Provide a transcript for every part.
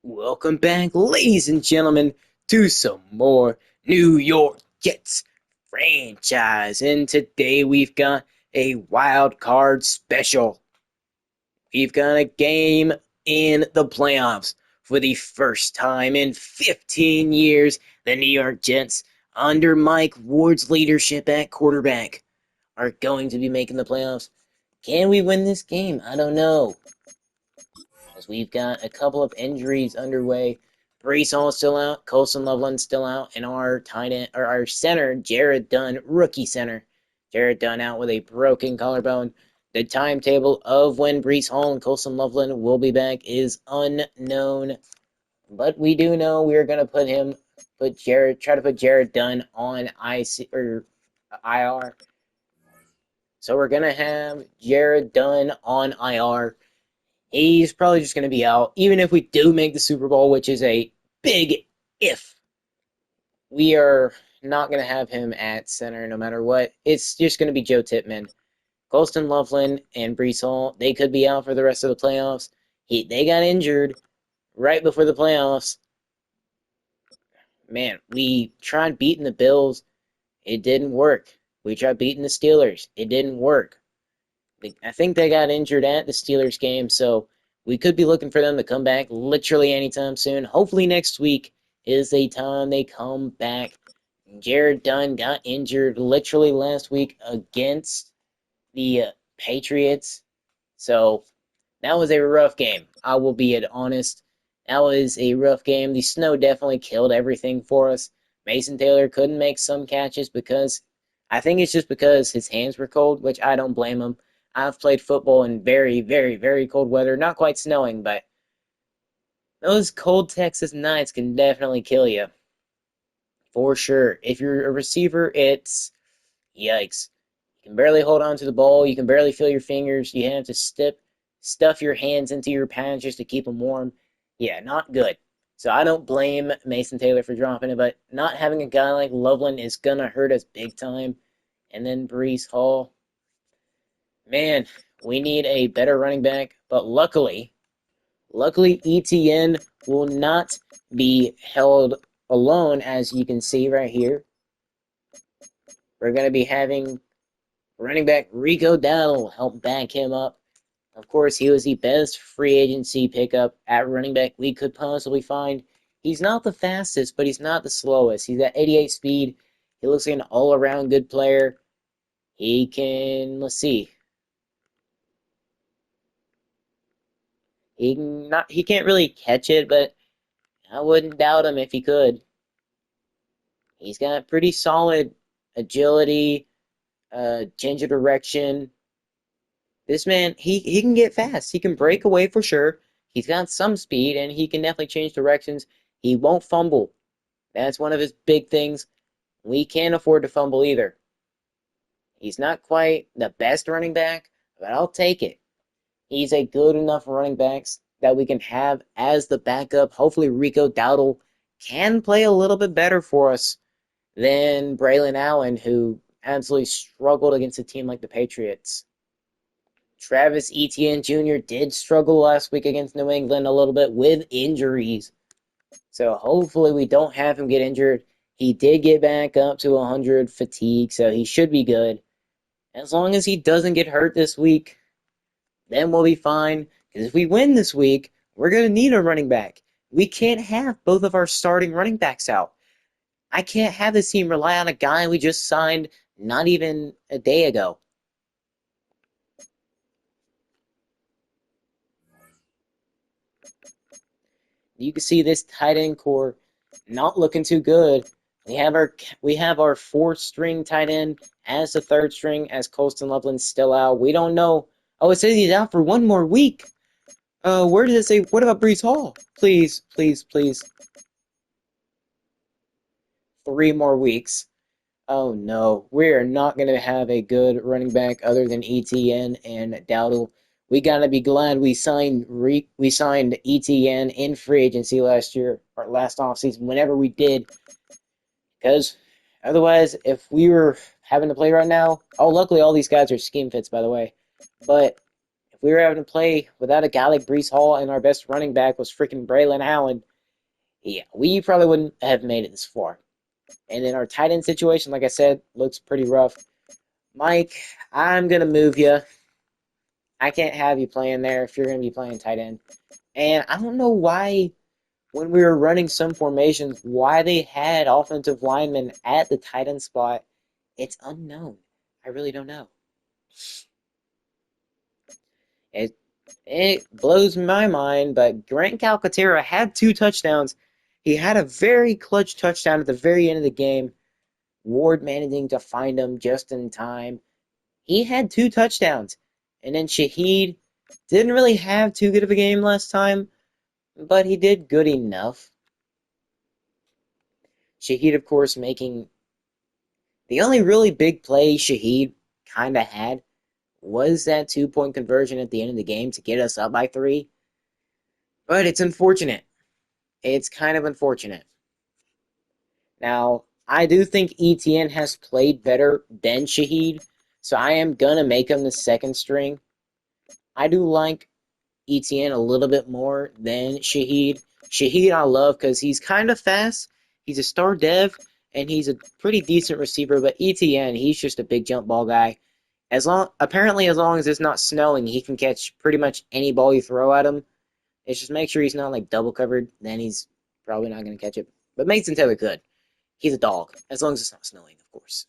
Welcome back, ladies and gentlemen, to some more New York Jets franchise. And today we've got a wild card special. We've got a game in the playoffs for the first time in 15 years. The New York Jets, under Mike Ward's leadership at quarterback, are going to be making the playoffs. Can we win this game? I don't know, as we've got a couple of injuries underway. Brees Hall still out, Colson Loveland still out, and our tight end or our center, Jared Dunn, rookie center, Jared Dunn out with a broken collarbone. The timetable of when Brees Hall and Colson Loveland will be back is unknown, but we do know we're gonna try to put Jared Dunn on IC or IR. So we're gonna have Jared Dunn on IR. He's probably just going to be out. Even if we do make the Super Bowl, which is a big if, we are not going to have him at center no matter what. It's just going to be Joe Tippmann. Colston Loveland and Brees Hall, they could be out for the rest of the playoffs. They got injured right before the playoffs. Man, we tried beating the Bills. It didn't work. We tried beating the Steelers. It didn't work. I think they got injured at the Steelers game, so we could be looking for them to come back literally anytime soon. Hopefully next week is the time they come back. Jared Dunn got injured literally last week against the Patriots, so that was a rough game. I will be honest. That was a rough game. The snow definitely killed everything for us. Mason Taylor couldn't make some catches because I think it's just because his hands were cold, which I don't blame him. I've played football in very, very, very cold weather. Not quite snowing, but those cold Texas nights can definitely kill you. For sure. If you're a receiver, it's yikes. You can barely hold on to the ball. You can barely feel your fingers. You have to stuff your hands into your pads just to keep them warm. Yeah, not good. So I don't blame Mason Taylor for dropping it, but not having a guy like Loveland is going to hurt us big time. And then Brees Hall. Man, we need a better running back, but luckily ETN will not be held alone, as you can see right here. We're going to be having running back Rico Dowdle help back him up. Of course, he was the best free agency pickup at running back we could possibly find. He's not the fastest, but he's not the slowest. He's at 88 speed. He looks like an all-around good player. He can, let's see, he can't really catch it, but I wouldn't doubt him if he could. He's got pretty solid agility, change of direction. This man, he can get fast. He can break away for sure. He's got some speed, and he can definitely change directions. He won't fumble. That's one of his big things. We can't afford to fumble either. He's not quite the best running back, but I'll take it. He's a good enough running back that we can have as the backup. Hopefully Rico Dowdle can play a little bit better for us than Braylon Allen, who absolutely struggled against a team like the Patriots. Travis Etienne Jr. did struggle last week against New England a little bit with injuries. So hopefully we don't have him get injured. He did get back up to 100 fatigue, so he should be good. As long as he doesn't get hurt this week, then we'll be fine. Because if we win this week, we're going to need a running back. We can't have both of our starting running backs out. I can't have this team rely on a guy we just signed not even a day ago. You can see this tight end core not looking too good. We have our fourth string tight end as the third string, as Colston Loveland's still out. We don't know. Oh, it says he's out for one more week. Where does it say? What about Brees Hall? Please, please, please. 3 more weeks. Oh no, we are not going to have a good running back other than ETN and Dowdle. We gotta be glad we signed ETN in free agency last year or last offseason, whenever we did, because otherwise, if we were having to play right now, oh, luckily all these guys are scheme fits, by the way, but if we were having to play without a guy like Brees Hall and our best running back was freaking Braylon Allen, yeah, we probably wouldn't have made it this far. And then our tight end situation, like I said, looks pretty rough. Mike, I'm going to move you. I can't have you playing there if you're going to be playing tight end. And I don't know why, when we were running some formations, why they had offensive linemen at the tight end spot. It's unknown. I really don't know. It blows my mind, but Grant Calcaterra had 2 touchdowns. He had a very clutch touchdown at the very end of the game. Ward managing to find him just in time. He had 2 touchdowns. And then Shaheed didn't really have too good of a game last time, but he did good enough. Shaheed, of course, making the only really big play Shaheed kind of had was that 2-point conversion at the end of the game to get us up by 3. But it's unfortunate. It's kind of unfortunate. Now, I do think ETN has played better than Shaheed, so I am going to make him the second string. I do like ETN a little bit more than Shaheed. Shaheed I love because he's kind of fast. He's a star dev, and he's a pretty decent receiver, but ETN, he's just a big jump ball guy. Apparently, as long as it's not snowing, he can catch pretty much any ball you throw at him. It's just make sure he's not like double covered, then he's probably not going to catch it. But Mason Taylor could. He's a dog, as long as it's not snowing, of course.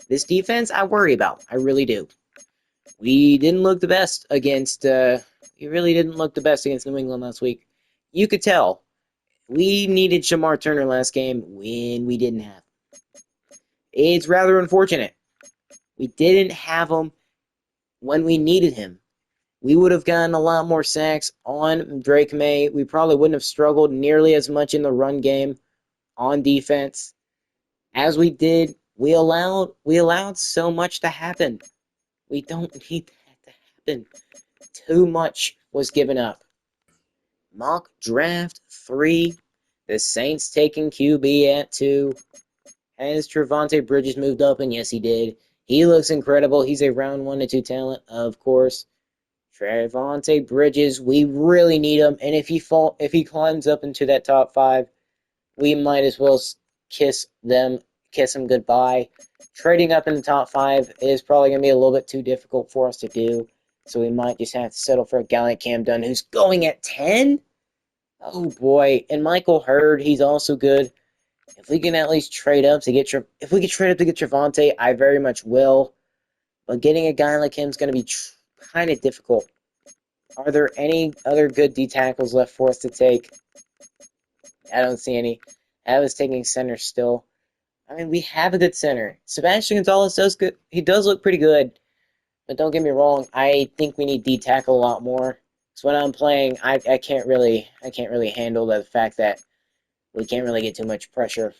This defense, I worry about. I really do. We didn't look the best against. We really didn't look the best against New England last week. You could tell. We needed Shamar Turner last game when we didn't have him. It's rather unfortunate. We didn't have him when we needed him. We would have gotten a lot more sacks on Drake May. We probably wouldn't have struggled nearly as much in the run game on defense as we did. We allowed so much to happen. We don't need that to happen. Too much was given up. Mock draft 3. The Saints taking QB at 2. Has Trevante Bridges moved up? And yes, he did. He looks incredible. He's a round 1 to 2 talent, of course. Trevante Bridges, we really need him. And if he climbs up into that top 5, we might as well kiss him goodbye. Trading up in the top 5 is probably going to be a little bit too difficult for us to do. So we might just have to settle for a guy like Cam Dunn, who's going at 10? Oh boy. And Michael Hurd, he's also good. If we can at least trade up to get Trevante, I very much will. But getting a guy like him is going to be kind of difficult. Are there any other good D tackles left for us to take? I don't see any. I was taking center still. I mean, we have a good center. Sebastian Gonzalez does good. He does look pretty good. But don't get me wrong, I think we need D tackle a lot more. So when I'm playing, I can't really handle the fact that we can't really get too much pressure.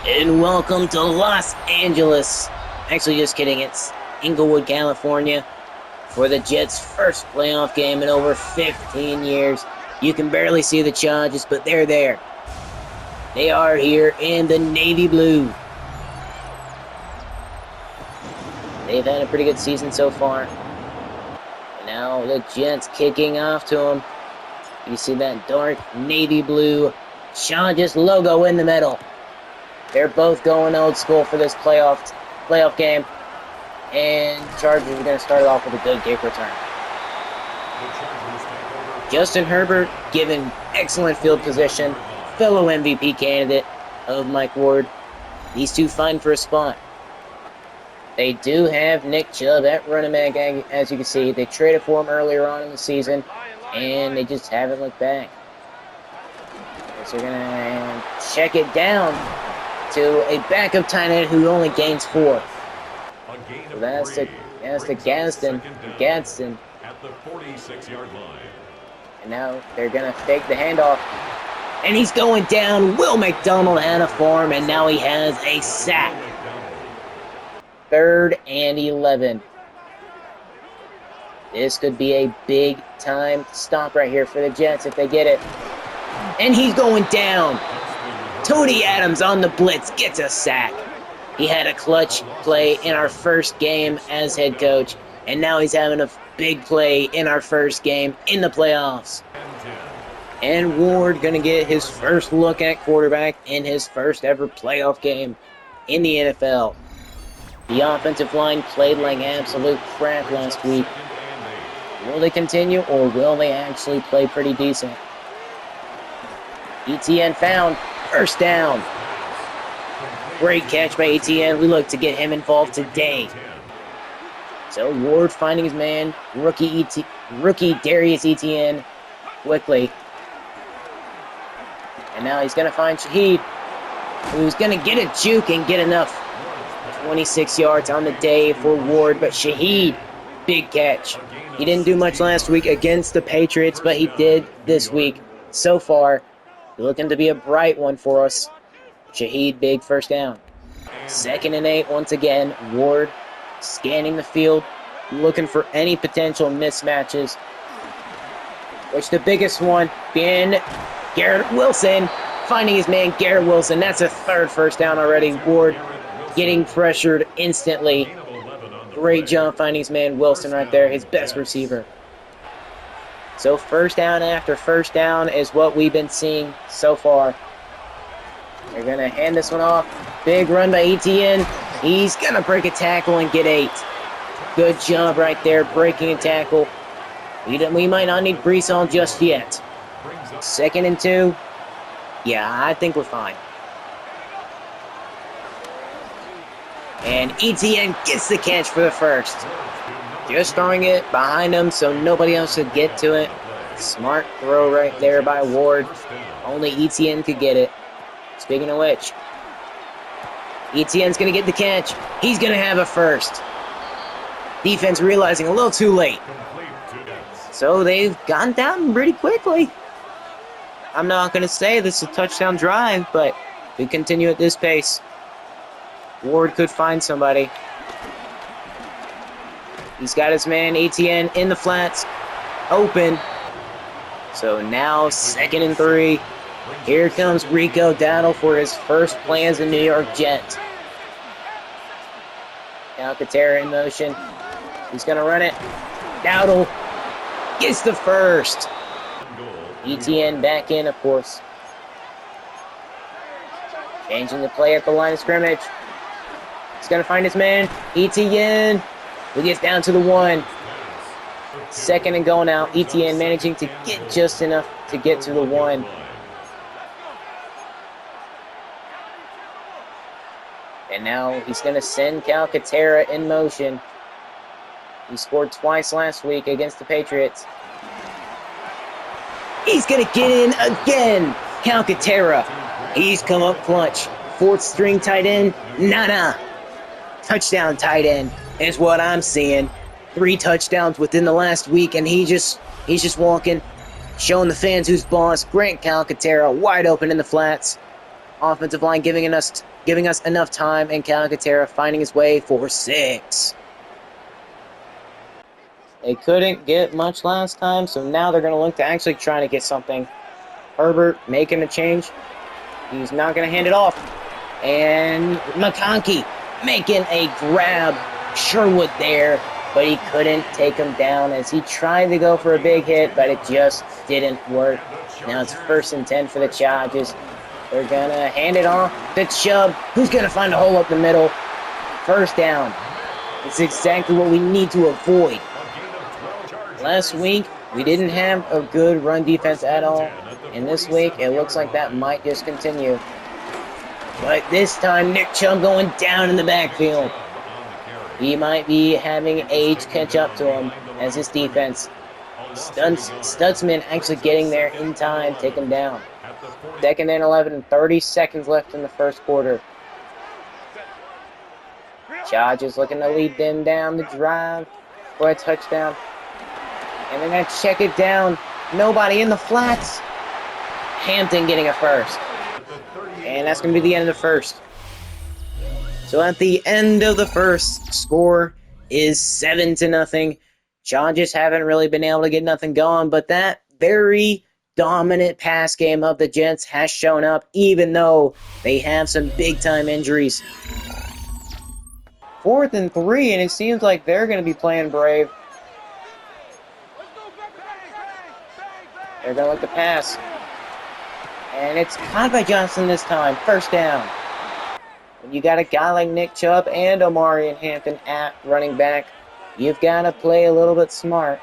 And welcome to Los Angeles. Actually, just kidding. It's Inglewood, California, for the Jets' first playoff game in over 15 years. You can barely see the Chargers, but they're there. They are here in the navy blue. They've had a pretty good season so far. And now the Jets kicking off to them. You see that dark navy blue Chargers logo in the middle. They're both going old school for this playoff game. And Chargers are going to start it off with a good kick return. Justin Herbert given excellent field position. Fellow MVP candidate of Mike Ward. These two fighting for a spot. They do have Nick Chubb at running back, as you can see. They traded for him earlier on in the season, and they just haven't looked back. So they're going to check it down to a backup tight end who only gains 4. So that's the Gadsden. At the 46-yard line. And now they're going to fake the handoff. And he's going down. Will McDonald had a form, and now he has a sack. 3rd and 11. This could be a big-time stop right here for the Jets if they get it. And he's going down. Tony Adams on the blitz gets a sack. He had a clutch play in our first game as head coach, and now he's having a big play in our first game in the playoffs. And Ward gonna get his first look at quarterback in his first ever playoff game in the NFL. The offensive line played like absolute crap last week. Will they continue, or will they actually play pretty decent? ETN found. First down. Great catch by ETN. We look to get him involved today. So Ward finding his man, rookie Darius Etienne, quickly. And now he's going to find Shaheed, who's going to get a juke and get enough. 26 yards on the day for Ward, but Shaheed, big catch. He didn't do much last week against the Patriots, but he did this week. So far, looking to be a bright one for us. Shaheed, big first down. 2nd and 8 once again. Ward scanning the field, looking for any potential mismatches. Which the biggest one being Garrett Wilson, finding his man Garrett Wilson. That's a 3rd first down already. Ward getting pressured instantly. Great job finding his man Wilson right there, his best receiver. So first down after first down is what we've been seeing so far. They're going to hand this one off. Big run by ETN. He's going to break a tackle and get 8. Good job right there, breaking a tackle. We might not need Brees Hall just yet. 2nd and 2. Yeah, I think we're fine. And ETN gets the catch for the first. Just throwing it behind him so nobody else could get to it. Smart throw right there by Ward. Only ETN could get it. Speaking of which, ETN's going to get the catch. He's going to have a first. Defense realizing a little too late. So they've gone down pretty quickly. I'm not going to say this is a touchdown drive, but if we continue at this pace, Ward could find somebody. He's got his man ETN in the flats, open. So now 2nd and 3. Here comes Rico Dowdle for his first play as a New York Jet. Calcaterra in motion. He's going to run it. Dowdle gets the first. ETN back in, of course. Changing the play at the line of scrimmage. He's going to find his man, ETN. He gets down to the 1. 2nd and going out. ETN managing to get just enough to get to the 1. And now he's going to send Calcaterra in motion. He scored twice last week against the Patriots. He's going to get in again. Calcaterra. He's come up clutch. 4th string tight end. Nana. Touchdown tight end is what I'm seeing. 3 touchdowns within the last week, and he's just walking, showing the fans who's boss. Grant Calcaterra wide open in the flats. Offensive line giving us enough time, and Calcaterra finding his way for 6. They couldn't get much last time, so now they're going to look to actually try to get something. Herbert making a change. He's not going to hand it off. And McConkey making a grab. Sherwood there, but he couldn't take him down as he tried to go for a big hit, but it just didn't work. Now it's 1st and 10 for the Chargers. They're going to hand it off to Chubb, who's going to find a hole up the middle. First down. It's exactly what we need to avoid. Last week, we didn't have a good run defense at all, and this week, it looks like that might just continue. But this time, Nick Chubb going down in the backfield. He might be having age catch up to him as his defense. Stutzman actually getting there in time, take him down. 2nd and 11 and 30 seconds left in the first quarter. Chargers looking to lead them down the drive for a touchdown. And they're going to check it down. Nobody in the flats. Hampton getting a first. And that's going to be the end of the first. So at the end of the first, score is 7-0. Chargers haven't really been able to get nothing going, but that very dominant pass game of the Jets has shown up, even though they have some big-time injuries. 4th and 3, and it seems like they're going to be playing brave. They're going to look to pass. And it's caught by Johnson this time. First down. When you got a guy like Nick Chubb and Omarion Hampton at running back, you've got to play a little bit smart.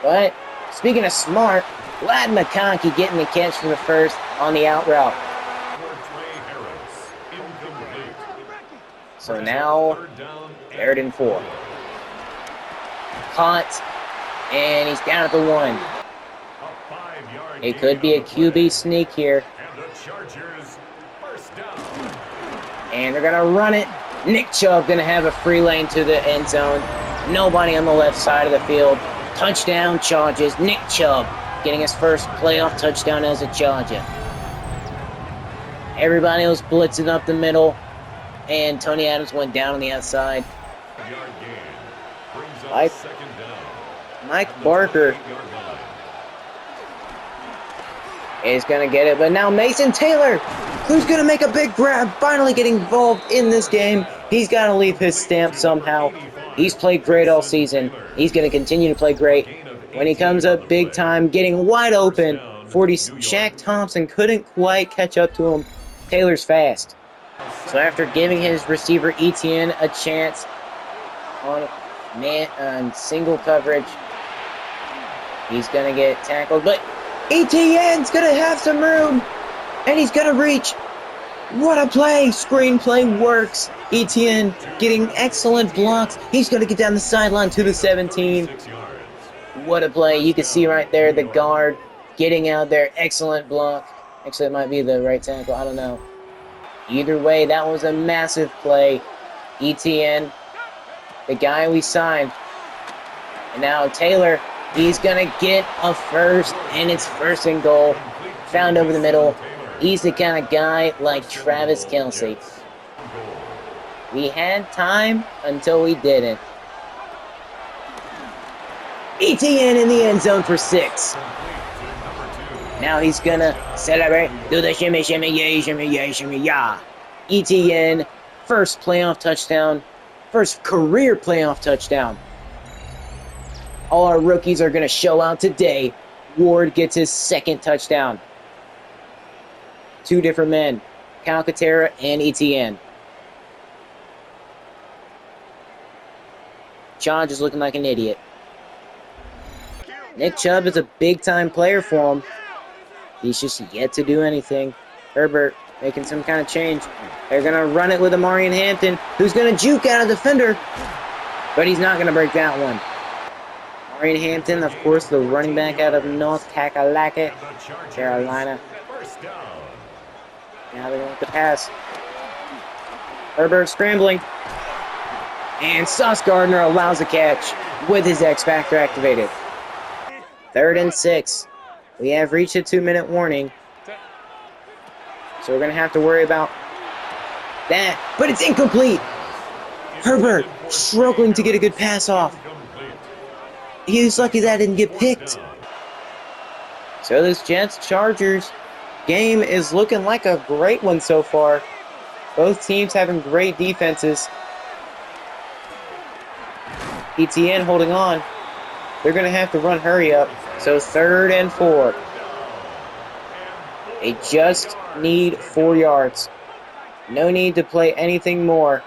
But speaking of smart, Glad McConkey getting the catch for the first on the out route. So now, 3rd and 4. Caught, and he's down at the 1. It could be a QB sneak here. And they're going to run it. Nick Chubb going to have a free lane to the end zone. Nobody on the left side of the field. Touchdown Chargers. Nick Chubb getting his first playoff touchdown as a Charger. Everybody was blitzing up the middle. And Tony Adams went down on the outside. Mike Barker is going to get it. But now Mason Taylor, who's going to make a big grab, finally getting involved in this game. He's got to leave his stamp somehow. He's played great all season. He's going to continue to play great. When he comes up big time, getting wide open, Shaq Thompson couldn't quite catch up to him. Taylor's fast. So after giving his receiver Etienne a chance on single coverage, he's going to get tackled. But Etienne's going to have some room, and he's going to reach. What a play! Screenplay works. Etienne getting excellent blocks. He's going to get down the sideline to the 17. What a play. You can see right there the guard getting out there. Excellent block. Actually, it might be the right tackle. I don't know. Either way, that was a massive play. Etienne, the guy we signed. And now Taylor, he's going to get a first, and it's 1st and goal. Found over the middle. He's the kind of guy like Travis Kelce. We had time until we didn't. Etienne in the end zone for 6. Now he's gonna celebrate, do the shimmy, shimmy, yay, shimmy, yay, shimmy, yah. Etienne, first playoff touchdown, first career playoff touchdown. All our rookies are gonna show out today. Ward gets his 2nd touchdown. 2 different men, Calcaterra and Etienne. John just looking like an idiot. Nick Chubb is a big-time player for him. He's just yet to do anything. Herbert making some kind of change. They're going to run it with Omarion Hampton, who's going to juke out a defender. But he's not going to break that one. Omarion Hampton, of course, the running back out of North Kakalaka, Carolina. Now they're going with the pass. Herbert scrambling. And Sauce Gardner allows a catch with his X Factor activated. 3rd and 6. We have reached a 2-minute warning. So we're going to have to worry about that. But it's incomplete. Herbert struggling to get a good pass off. He's lucky that didn't get picked. So this Jets-Chargers game is looking like a great one so far. Both teams having great defenses. Etienne holding on. They're going to have to run hurry up. So 3rd and 4. They just need 4 yards. No need to play anything more.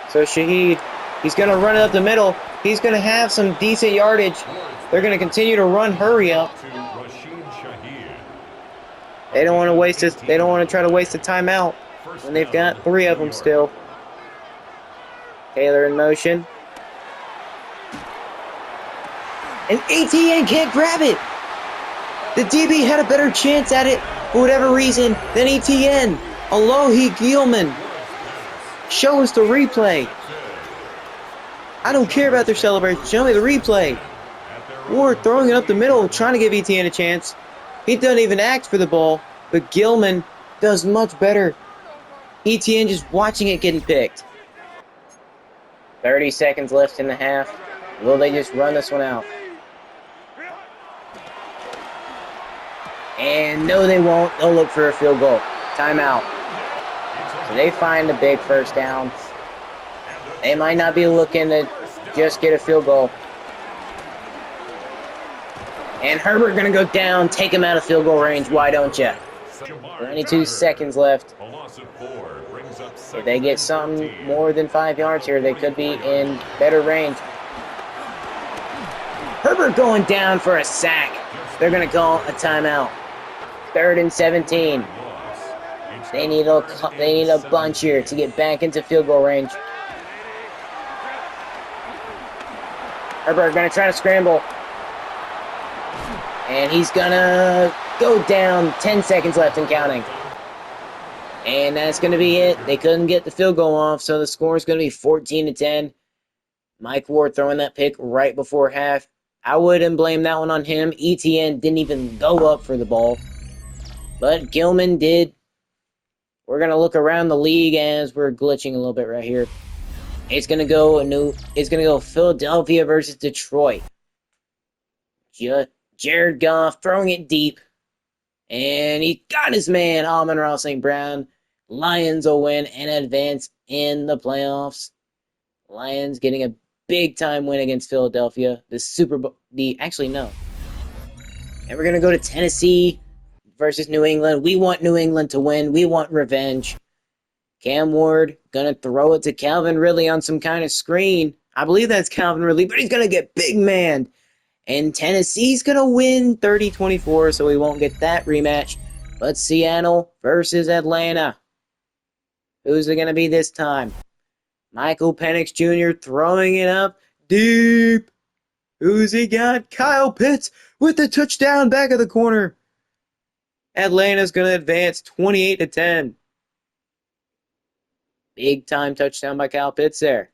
So Shaheed, he's going to run it up the middle. He's going to have some decent yardage. They're going to continue to run hurry up. They don't want to waste it. They don't want to try to waste a timeout when they've got 3 of them still. Taylor in motion. And Etienne can't grab it. The DB had a better chance at it for whatever reason than Etienne. Alohi Gilman. Show us the replay. I don't care about their celebration. Show me the replay. Ward throwing it up the middle, trying to give Etienne a chance. He doesn't even act for the ball, but Gilman does much better. Etienne just watching it getting picked. 30 seconds left in the half. Will they just run this one out? And no, they won't. They'll look for a field goal. Timeout. So they find a big first down. They might not be looking to just get a field goal. And Herbert going to go down, take him out of field goal range. Why don't you? 22 seconds left. If they get something more than 5 yards here, they could be in better range. Herbert going down for a sack. They're going to call a timeout. 3rd and 17. They need a bunch here to get back into field goal range. Herbert going to try to scramble. And he's going to go down. 10 seconds left and counting. And that's going to be it. They couldn't get the field goal off, so the score is going to be 14-10. Mike Ward throwing that pick right before half. I wouldn't blame that one on him. ETN didn't even go up for the ball. But Gilman did. We're going to look around the league as we're glitching a little bit right here. It's going to go Philadelphia versus Detroit. Jared Goff throwing it deep. And he got his man, Amon-Ra St. Brown. Lions will win and advance in the playoffs. Lions getting a big-time win against Philadelphia. Actually, no. And we're going to go to Tennessee versus New England. We want New England to win. We want revenge. Cam Ward going to throw it to Calvin Ridley on some kind of screen. I believe that's Calvin Ridley, but he's going to get big man. And Tennessee's going to win 30-24, so we won't get that rematch. But Seattle versus Atlanta. Who's it going to be this time? Michael Penix Jr. throwing it up deep. Who's he got? Kyle Pitts with the touchdown back of the corner. Atlanta's going to advance 28-10. Big time touchdown by Kyle Pitts there.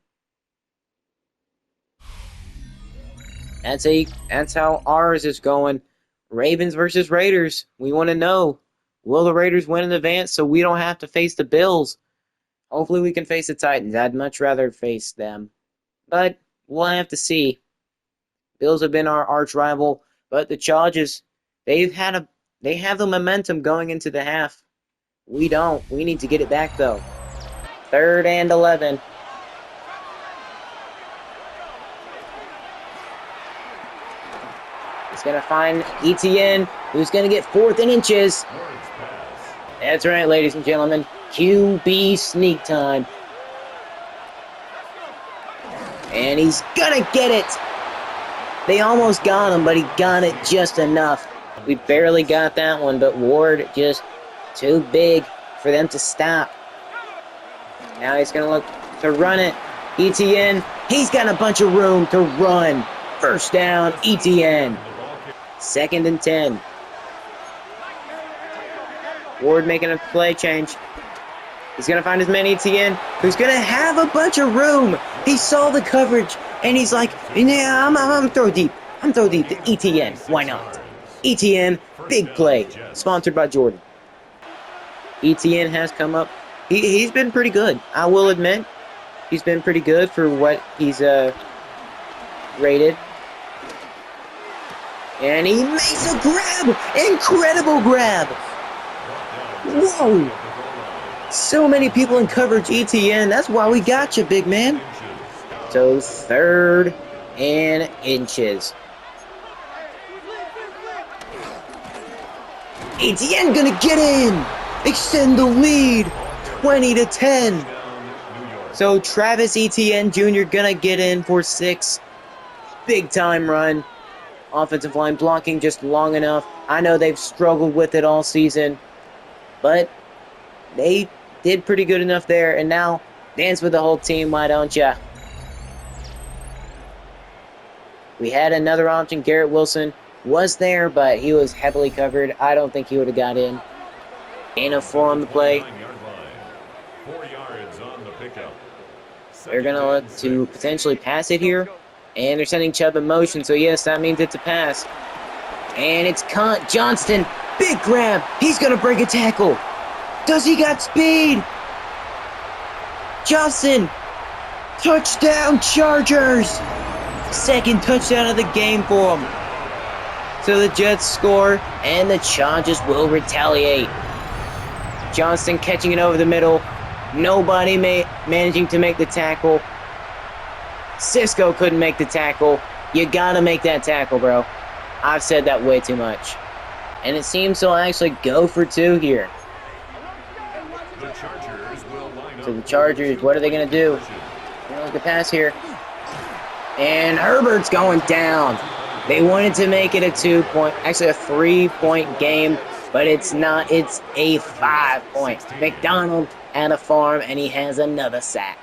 That's how ours is going. Ravens versus Raiders. We want to know, will the Raiders win in advance so we don't have to face the Bills? Hopefully we can face the Titans. I'd much rather face them. But we'll have to see. Bills have been our arch rival, but the Chargers, they have the momentum going into the half. We don't. We need to get it back though. 3rd and 11. He's going to find ETN, who's going to get 4th and inches. That's right, ladies and gentlemen. QB sneak time. And he's going to get it. They almost got him, but he got it just enough. We barely got that one, but Ward just too big for them to stop. Now he's going to look to run it. ETN, he's got a bunch of room to run. First down, ETN. 2nd and 10. Ward making a play change. He's going to find his man ETN, who's going to have a bunch of room. He saw the coverage, and he's like, yeah, I'm throw deep. I'm throw deep to ETN. Why not? ETN, big play. Sponsored by Jordan. ETN has come up. He's been pretty good. I will admit. He's been pretty good for what he's rated. And he makes a grab! Incredible grab! Whoa! So many people in coverage, ETN. That's why we got you, big man. So 3rd and inches. ETN gonna get in! Extend the lead! 20-10. So Travis Etienne Jr. gonna get in for 6. Big time run. Offensive line blocking just long enough. I know they've struggled with it all season, but they did pretty good enough there. And now dance with the whole team, why don't ya? We had another option. Garrett Wilson was there, but he was heavily covered. I don't think he would have got in. Gain of 4 on the play. They're going to look to potentially pass it here. And they're sending Chubb in motion, so yes, that means it's a pass. And it's Johnston. Big grab. He's going to break a tackle. Does he got speed? Johnson. Touchdown, Chargers. Second touchdown of the game for him. So the Jets score, and the Chargers will retaliate. Johnston catching it over the middle. Nobody managing to make the tackle. Cisco couldn't make the tackle. You gotta make that tackle, bro. I've said that way too much. And it seems they'll actually go for two here. So the Chargers, what are they gonna do? They're gonna look to pass here. And Herbert's going down. They wanted to make it a 2-point, actually a 3-point game, but it's not. It's a 5-point. McDonald at a farm, and he has another sack.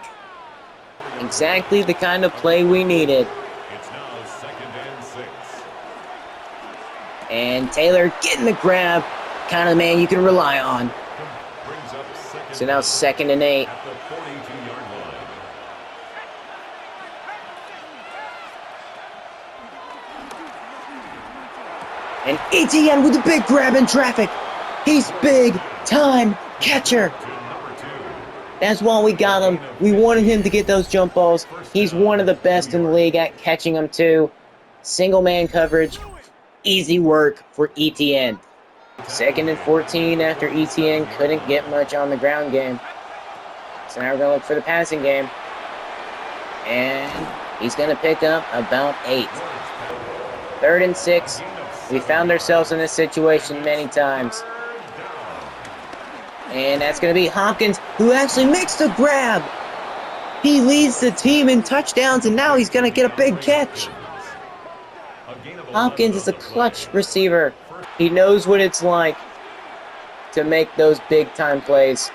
Exactly the kind of play we needed. It's now 2nd and 6. And Taylor getting the grab, kind of man you can rely on. So now 2nd and 8. At the 42-yard line. And ETN with a big grab in traffic. He's big time catcher. That's why we got him. We wanted him to get those jump balls. He's one of the best in the league at catching them too. Single man coverage. Easy work for ETN. 2nd and 14 after ETN couldn't get much on the ground game. So now we're going to look for the passing game. And he's going to pick up about 8. 3rd and 6. We found ourselves in this situation many times. And that's going to be Hopkins, who actually makes the grab. He leads the team in touchdowns, and now he's going to get a big catch. Hopkins is a clutch receiver. He knows what it's like to make those big-time plays.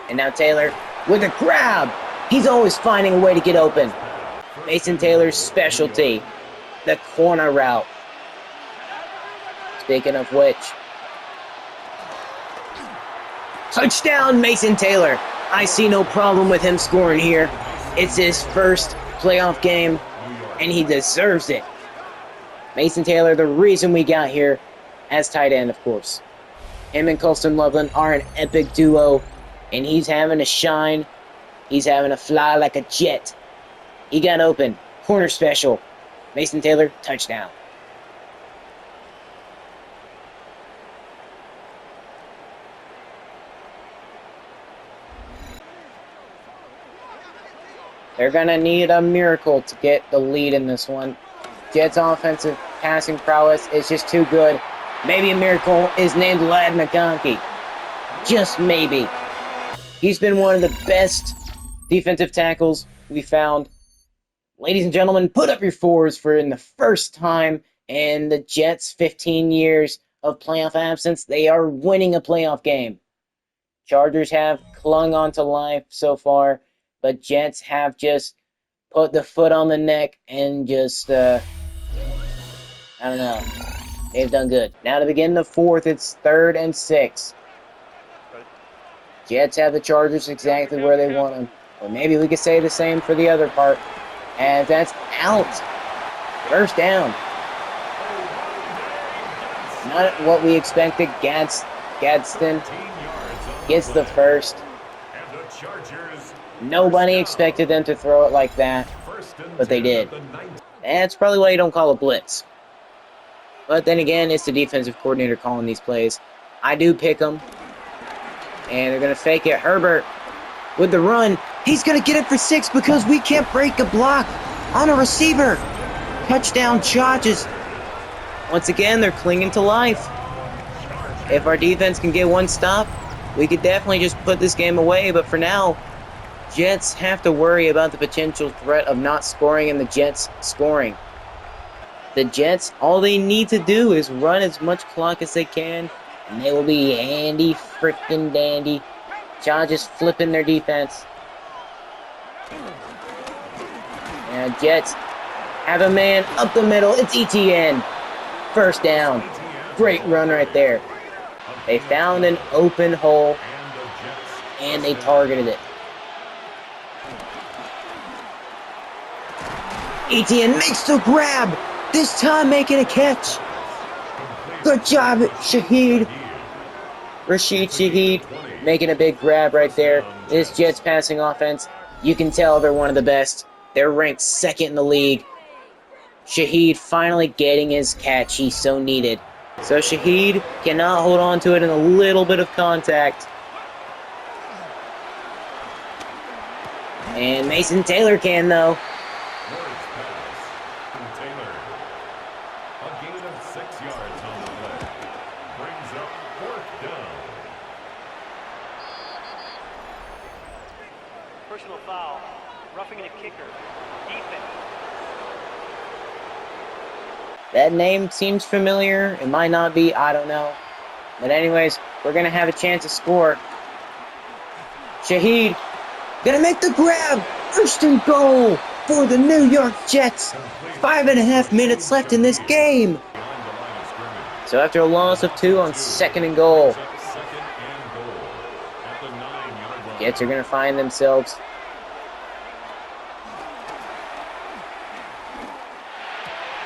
And now Taylor with a grab. He's always finding a way to get open. Mason Taylor's specialty, the corner route. Speaking of which, touchdown, Mason Taylor. I see no problem with him scoring here. It's his first playoff game, and he deserves it. Mason Taylor, the reason we got here as tight end, of course. Him and Colston Loveland are an epic duo, and he's having a shine. He's having a fly like a jet. He got open. Corner special. Mason Taylor, touchdown. They're going to need a miracle to get the lead in this one. Jets' offensive passing prowess is just too good. Maybe a miracle is named Ladd McConkey. Just maybe. He's been one of the best defensive tackles we found. Ladies and gentlemen, put up your fours for in the first time in the Jets' 15 years of playoff absence, they are winning a playoff game. Chargers have clung on to life so far, but Jets have just put the foot on the neck and just, I don't know. They've done good. Now to begin the fourth, it's 3rd and 6. Jets have the Chargers exactly where they want them. Or maybe we could say the same for the other part. And that's out. First down. Not what we expected. Gadsden gets the first. Nobody expected them to throw it like that, but they did. That's probably why you don't call a blitz. But then again, it's the defensive coordinator calling these plays. I do pick them. And they're going to fake it. Herbert with the run. He's going to get it for 6 because we can't break a block on a receiver. Touchdown Chargers. Once again, they're clinging to life. If our defense can get one stop, we could definitely just put this game away. But for now, Jets have to worry about the potential threat of not scoring and the Jets scoring. The Jets, all they need to do is run as much clock as they can, and they will be handy freaking dandy. Chargers flipping their defense. And Jets have a man up the middle. It's ETN. First down. Great run right there. They found an open hole, and they targeted it. ETN makes the grab. This time making a catch. Good job, Shaheed. Rashid Shaheed making a big grab right there. This Jets passing offense, you can tell they're one of the best They're ranked second in the league. Shaheed finally getting his catch he so needed. So Shaheed cannot hold on to it in a little bit of contact. And Mason Taylor can, though. Lawrence pass. Taylor. A gain of 6 yards on the play. Brings up 4th down. Personal foul. Roughing a kicker. Defense. That name seems familiar. It might not be. I don't know. But anyways, we're going to have a chance to score. Shaheed gonna make the grab. 1st and goal for the New York Jets. 5.5 minutes left in this game. So after a loss of 2 on 2nd and goal, Jets are gonna find themselves.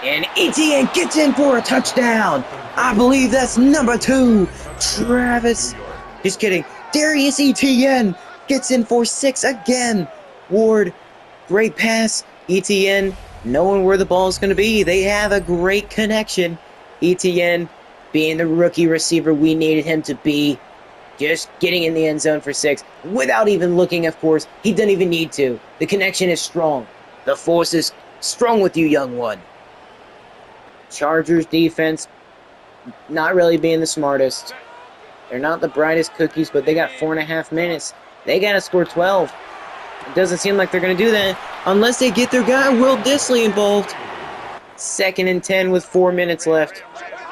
And Etienne gets in for a touchdown. I believe that's number 2. Travis. Just kidding. Darius Etienne gets in for 6 again. Ward, great pass. Etienne, knowing where the ball is going to be. They have a great connection. Etienne, being the rookie receiver we needed him to be, just getting in the end zone for 6 without even looking, of course. He doesn't even need to. The connection is strong. The force is strong with you, young one. Chargers defense, not really being the smartest. They're not the brightest cookies, but they got 4.5 minutes. They got to score 12. It doesn't seem like they're going to do that unless they get their guy, Will Dissly, involved. 2nd and 10 with 4 minutes left.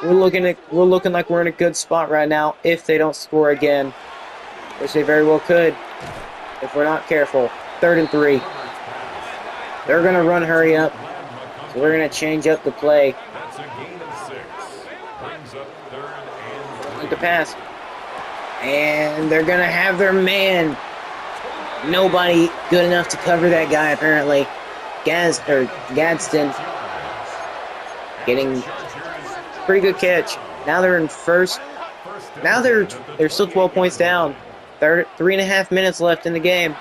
We're looking like we're in a good spot right now if they don't score again, which they very well could if we're not careful. 3rd and 3. They're going to run hurry up, so we're going to change up the play. That's a gain of 6. Brings up 3rd and Like the pass. And they're going to have their man. Nobody good enough to cover that guy, apparently. Gadsden getting pretty good catch. Now they're in first. Now they're still 12 points down. 3.5 minutes left in the game.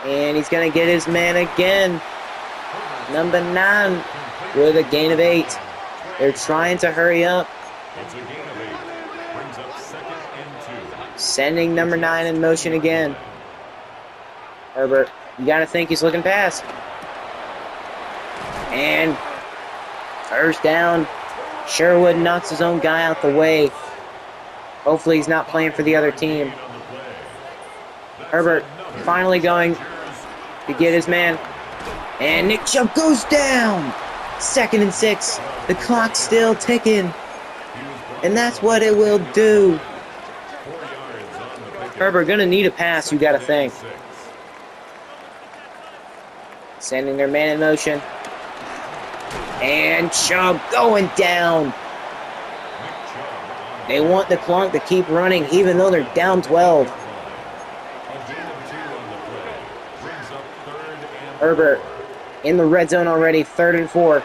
And he's going to get his man again. Number 9 with a gain of 8. They're trying to hurry up. It's a gain of 8. Brings up 2nd and 2. Sending number 9 in motion again. Herbert, you got to think he's looking past. And 1st down. Sherwood knocks his own guy out the way. Hopefully he's not playing for the other team. Herbert finally going to get his man. And Nick Chubb goes down. 2nd and 6. The clock's still ticking. And that's what it will do. Herbert gonna need a pass, you gotta think. Sending their man in motion. And Chubb going down. They want the clock to keep running even though they're down 12. Herbert in the red zone already, 3rd and 4.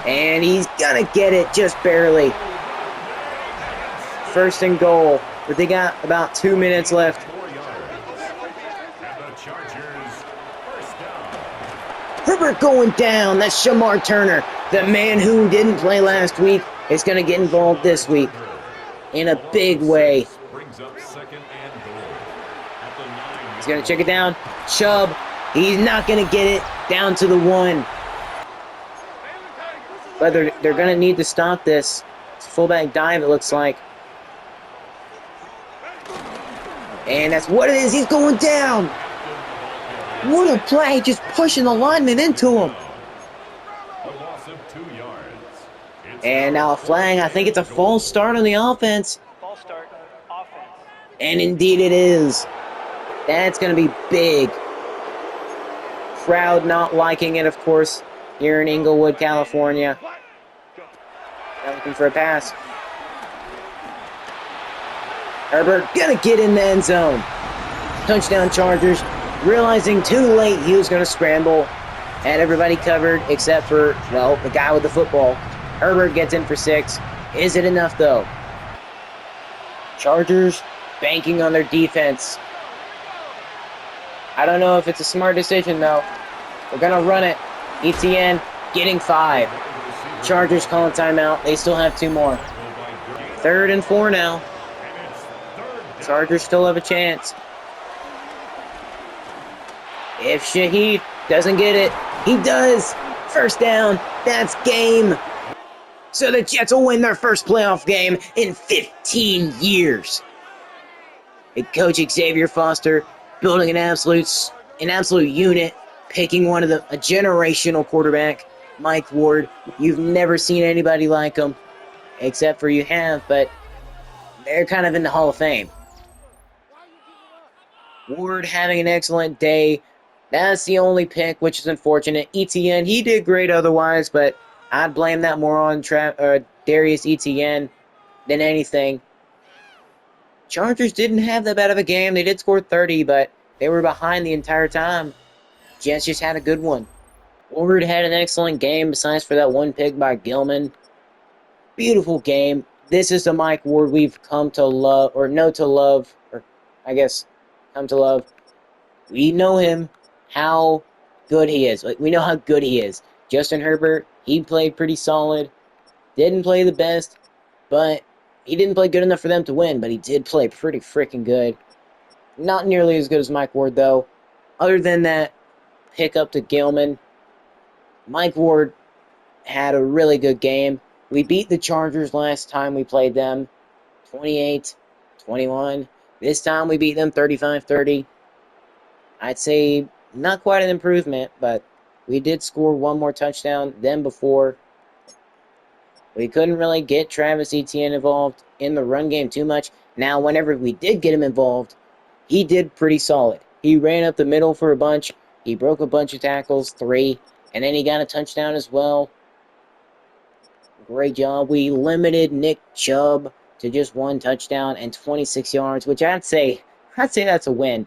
And he's gonna get it just barely. 1st and goal, but they got about 2 minutes left. Herbert going down. That's Shamar Turner, the man who didn't play last week, is gonna get involved this week in a big way. He's gonna check it down. Chubb, he's not gonna get it down to the 1. But they're going to need to stop this. It's a fullback dive, it looks like. And that's what it is. He's going down. What a play. Just pushing the lineman into him. And now a flag. I think it's a false start on the offense. False start. Offense. And indeed it is. That's going to be big. Crowd not liking it, of course. Here in Inglewood, California. They're looking for a pass. Herbert gonna get in the end zone. Touchdown Chargers. Realizing too late he was gonna scramble. Had everybody covered except for, well, the guy with the football. Herbert gets in for 6. Is it enough though? Chargers banking on their defense. I don't know if it's a smart decision, though. We're going to run it. ETN getting 5. Chargers calling timeout. They still have 2 more. 3rd and 4 now. Chargers still have a chance. If Shaheed doesn't get it, he does. First down. That's game. So the Jets will win their first playoff game in 15 years. And Coach Xavier Foster building an absolute unit, picking a generational quarterback, Mike Ward. You've never seen anybody like him, except for you have, but they're kind of in the Hall of Fame. Ward having an excellent day. That's the only pick, which is unfortunate. ETN, he did great otherwise, but I'd blame that more on Darius ETN than anything. Chargers didn't have that bad of a game. They did score 30, but they were behind the entire time. Jets just had a good one. Ward had an excellent game besides for that one pick by Gilman. Beautiful game. This is the Mike Ward we've come to love, or know to love, or I guess come to love. We know him, how good he is. We know how good he is. Justin Herbert, he played pretty solid. Didn't play the best, but he didn't play good enough for them to win, but he did play pretty freaking good. Not nearly as good as Mike Ward, though. Other than that pickup to Gilman, Mike Ward had a really good game. We beat the Chargers last time we played them, 28-21. This time we beat them 35-30. I'd say not quite an improvement, but we did score one more touchdown than before. We couldn't really get Travis Etienne involved in the run game too much. Now, whenever we did get him involved, he did pretty solid. He ran up the middle for a bunch. He broke a bunch of tackles, 3, and then he got a touchdown as well. Great job. We limited Nick Chubb to just 1 touchdown and 26 yards, which I'd say that's a win.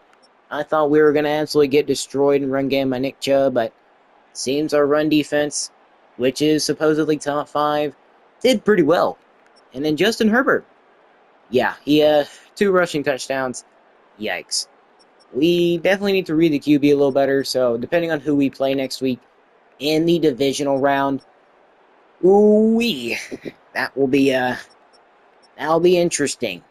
I thought we were going to absolutely get destroyed in run game by Nick Chubb, but seems our run defense, which is supposedly top 5, did pretty well. And then Justin Herbert. Yeah, he had 2 rushing touchdowns. Yikes. We definitely need to read the QB a little better, so depending on who we play next week in the divisional round, ooh-wee, that'll be interesting.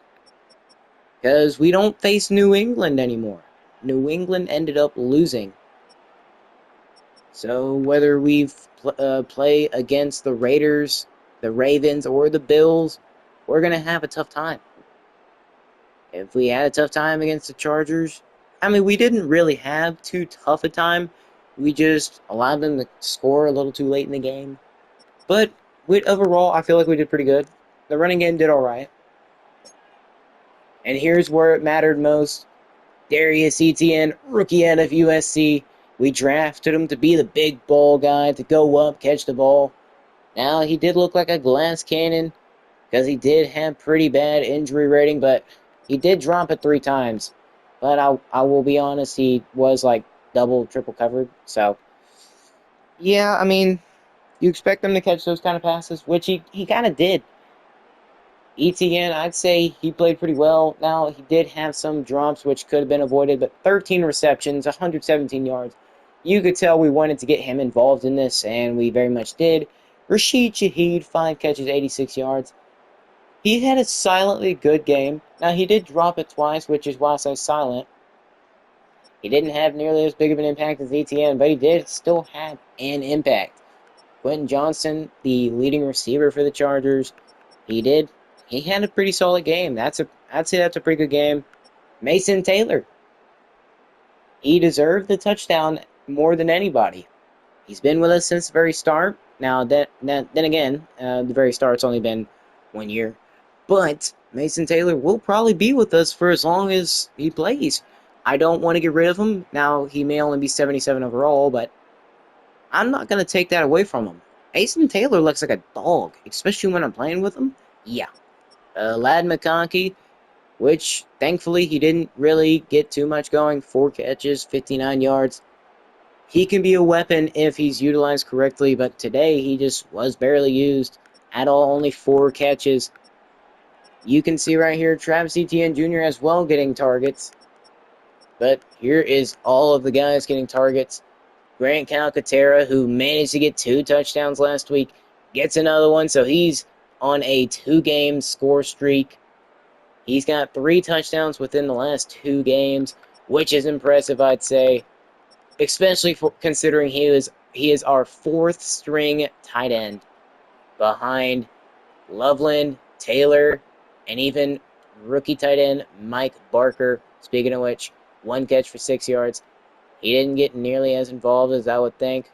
Because we don't face New England anymore. New England ended up losing. So whether we play against the Raiders, the Ravens, or the Bills, we're going to have a tough time. If we had a tough time against the Chargers, I mean, we didn't really have too tough a time. We just allowed them to score a little too late in the game. But overall, I feel like we did pretty good. The running game did all right. And here's where it mattered most. Darius Etienne, rookie out of USC. We drafted him to be the big ball guy, to go up, catch the ball. Now, he did look like a glass cannon because he did have pretty bad injury rating, but he did drop it 3 times. But I will be honest, he was like double, triple covered. So, yeah, I mean, you expect him to catch those kind of passes, which he kind of did. ETN, I'd say he played pretty well. Now, he did have some drops which could have been avoided, but 13 receptions, 117 yards. You could tell we wanted to get him involved in this, and we very much did. Rashid Shaheed, 5 catches, 86 yards. He had a silently good game. Now, he did drop it twice, which is why I say silent. He didn't have nearly as big of an impact as ETN, but he did still have an impact. Quentin Johnson, the leading receiver for the Chargers, he had a pretty solid game. I'd say that's a pretty good game. Mason Taylor, he deserved the touchdown more than anybody. He's been with us since the very start. Now, then again, the very start's only been 1 year. But Mason Taylor will probably be with us for as long as he plays. I don't want to get rid of him. Now, he may only be 77 overall, but I'm not going to take that away from him. Mason Taylor looks like a dog, especially when I'm playing with him. Yeah. Lad McConkey, which thankfully he didn't really get too much going. 4 catches, 59 yards. He can be a weapon if he's utilized correctly, but today he just was barely used at all. Only 4 catches. You can see right here Travis Etienne Jr. as well getting targets. But here is all of the guys getting targets. Grant Calcaterra, who managed to get 2 touchdowns last week, gets another one, so he's on a 2-game score streak. He's got 3 touchdowns within the last 2 games, which is impressive, I'd say, especially for considering he is our 4th string tight end behind Loveland, Taylor, and even rookie tight end Mike Barker. Speaking of which, 1 catch for 6 yards. He didn't get nearly as involved as I would think,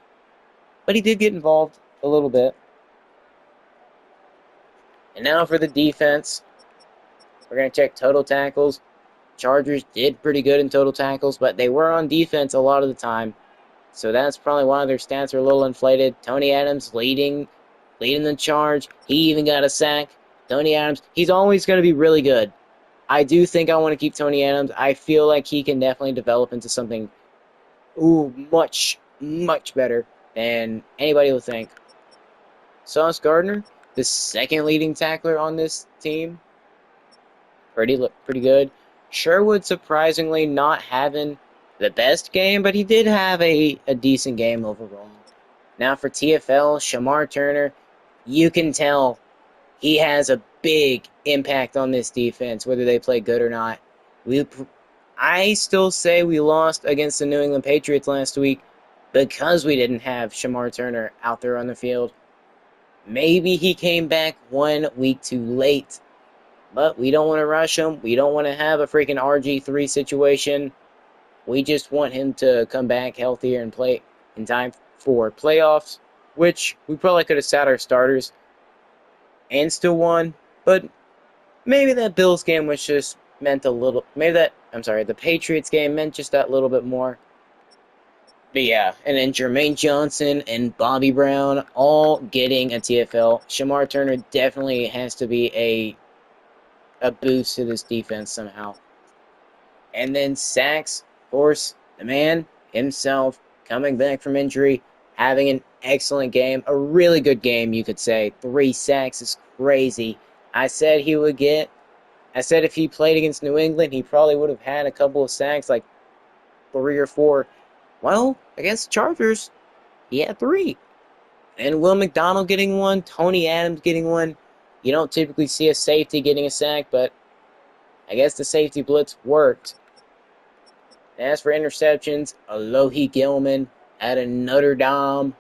but he did get involved a little bit. And now for the defense. We're going to check total tackles. Chargers did pretty good in total tackles, but they were on defense a lot of the time. So that's probably why their stats are a little inflated. Tony Adams leading the charge. He even got a sack. Tony Adams, he's always going to be really good. I do think I want to keep Tony Adams. I feel like he can definitely develop into something much, much better than anybody will think. Sauce Gardner, the second leading tackler on this team, pretty good. Sherwood surprisingly not having the best game, but he did have a decent game overall. Now for TFL, Shamar Turner, you can tell he has a big impact on this defense, whether they play good or not. I still say we lost against the New England Patriots last week because we didn't have Shamar Turner out there on the field. Maybe he came back 1 week too late, but we don't want to rush him. We don't want to have a freaking RG3 situation. We just want him to come back healthier and play in time for playoffs, which we probably could have sat our starters and still won, but maybe that Bills game was just meant a little, the Patriots game meant just that little bit more. But yeah, and then Jermaine Johnson and Bobby Brown all getting a TFL. Shamar Turner definitely has to be a boost to this defense somehow. And then sacks, of course, the man himself coming back from injury, having an excellent game, a really good game, you could say. 3 sacks is crazy. I said if he played against New England, he probably would have had a couple of sacks, like 3 or 4. Well, against the Chargers, he had 3. And Will McDonald getting 1, Tony Adams getting 1. You don't typically see a safety getting a sack, but I guess the safety blitz worked. As for interceptions, Alohi Gilman at a Notre Dame,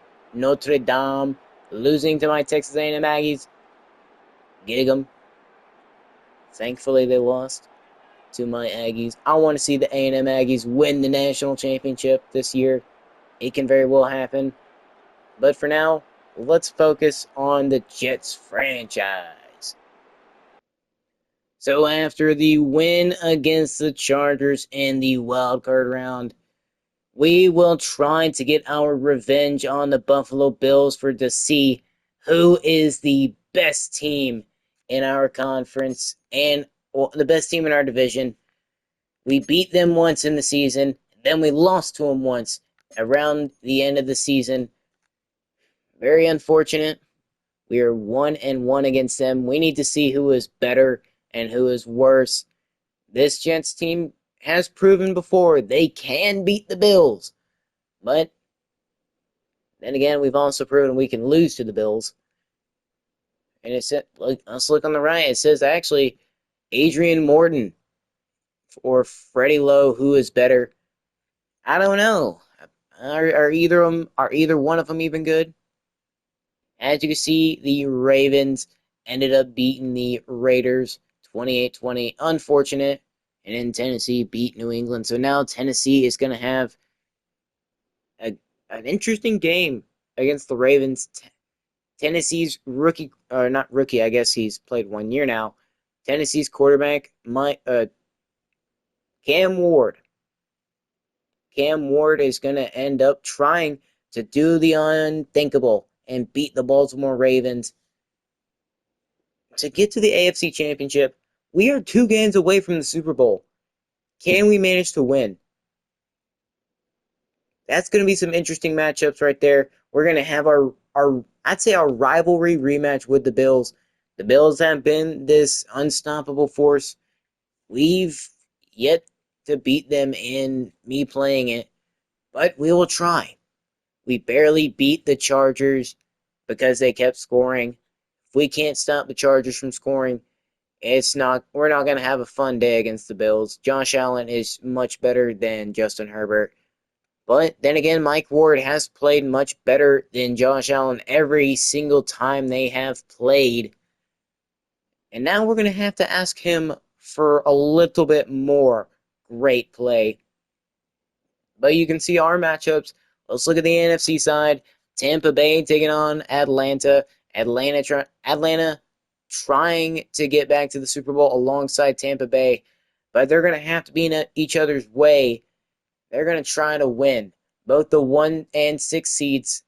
losing to my Texas A&M Aggies. Gig 'em. Thankfully, they lost to my Aggies. I want to see the A&M Aggies win the national championship this year. It can very well happen. But for now, let's focus on the Jets franchise. So after the win against the Chargers in the wild card round, we will try to get our revenge on the Buffalo Bills to see who is the best team in our conference and the best team in our division. We beat them once in the season, then we lost to them once around the end of the season. Very unfortunate. We are 1-1 against them. We need to see who is better and who is worse. This Jets team has proven before they can beat the Bills. But then again, we've also proven we can lose to the Bills. And it said, let's look on the right. It says actually Adrian Morton or Freddie Lowe, who is better? I don't know. Are either one of them even good? As you can see, the Ravens ended up beating the Raiders 28-20. Unfortunate. And then Tennessee beat New England. So now Tennessee is going to have an interesting game against the Ravens. Tennessee's rookie, or not rookie, I guess he's played 1 year now. Tennessee's quarterback, Cam Ward. Cam Ward is going to end up trying to do the unthinkable and beat the Baltimore Ravens to get to the AFC Championship. We are 2 games away from the Super Bowl. Can we manage to win? That's going to be some interesting matchups right there. We're going to have our I'd say our rivalry rematch with the Bills. The Bills have been this unstoppable force. We've yet to beat them in me playing it, but we will try. We barely beat the Chargers because they kept scoring. If we can't stop the Chargers from scoring, we're not going to have a fun day against the Bills. Josh Allen is much better than Justin Herbert. But then again, Mike Ward has played much better than Josh Allen every single time they have played. And now we're going to have to ask him for a little bit more great play. But you can see our matchups. Let's look at the NFC side. Tampa Bay taking on Atlanta. Atlanta trying to get back to the Super Bowl alongside Tampa Bay, but they're going to have to be in each other's way. They're going to try to win. Both the 1 and 6 seeds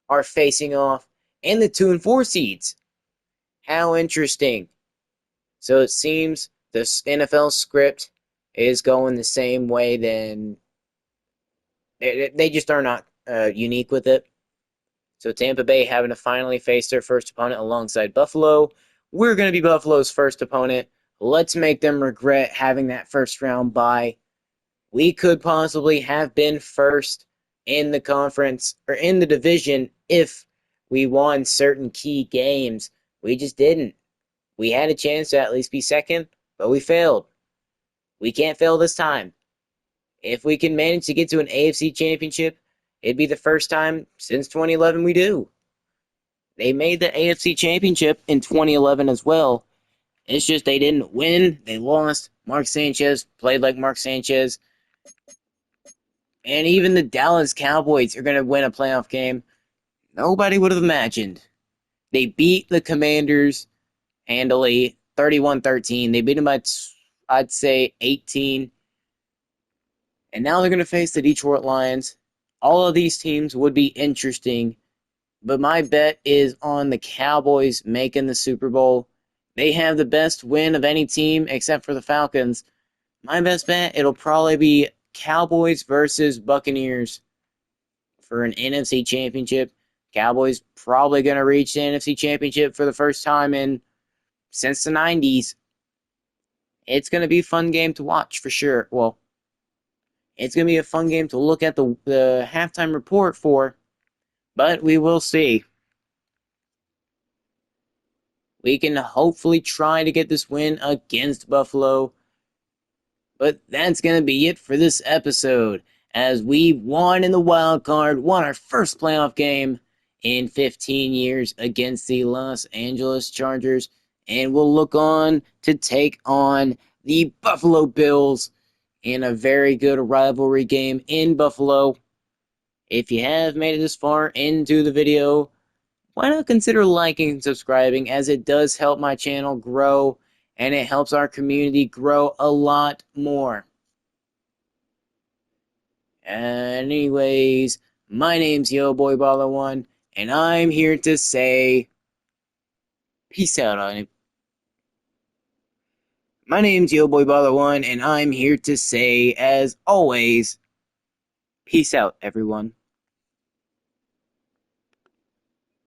are facing off, and the 2 and 4 seeds. How interesting. So it seems the NFL script is going the same way. Then they just are not unique with it. So Tampa Bay having to finally face their first opponent alongside Buffalo. We're going to be Buffalo's first opponent. Let's make them regret having that first round bye. We could possibly have been first in the conference or in the division if we won certain key games. We just didn't. We had a chance to at least be second, but we failed. We can't fail this time. If we can manage to get to an AFC championship, it'd be the first time since 2011 we do. They made the AFC championship in 2011 as well. It's just they didn't win. They lost. Mark Sanchez played like Mark Sanchez. And even the Dallas Cowboys are going to win a playoff game. Nobody would have imagined. They beat the Commanders handily, 31-13. They beat them by, I'd say, 18. And now they're going to face the Detroit Lions. All of these teams would be interesting, but my bet is on the Cowboys making the Super Bowl. They have the best win of any team except for the Falcons. My best bet, it'll probably be Cowboys versus Buccaneers for an NFC championship. Cowboys probably going to reach the NFC championship for the first time since the 90s. It's going to be a fun game to watch for sure. Well, it's going to be a fun game to look at the halftime report for, but we will see. We can hopefully try to get this win against Buffalo. But that's going to be it for this episode, as we won in the wild card, won our first playoff game in 15 years against the Los Angeles Chargers, and we'll look on to take on the Buffalo Bills in a very good rivalry game in Buffalo. If you have made it this far into the video, why not consider liking and subscribing, as it does help my channel grow and it helps our community grow a lot more. Anyways, my name's Yo Boy Baller One, and I'm here to say peace out on it. My name's Yo Boy Baller One, and I'm here to say, as always, peace out, everyone.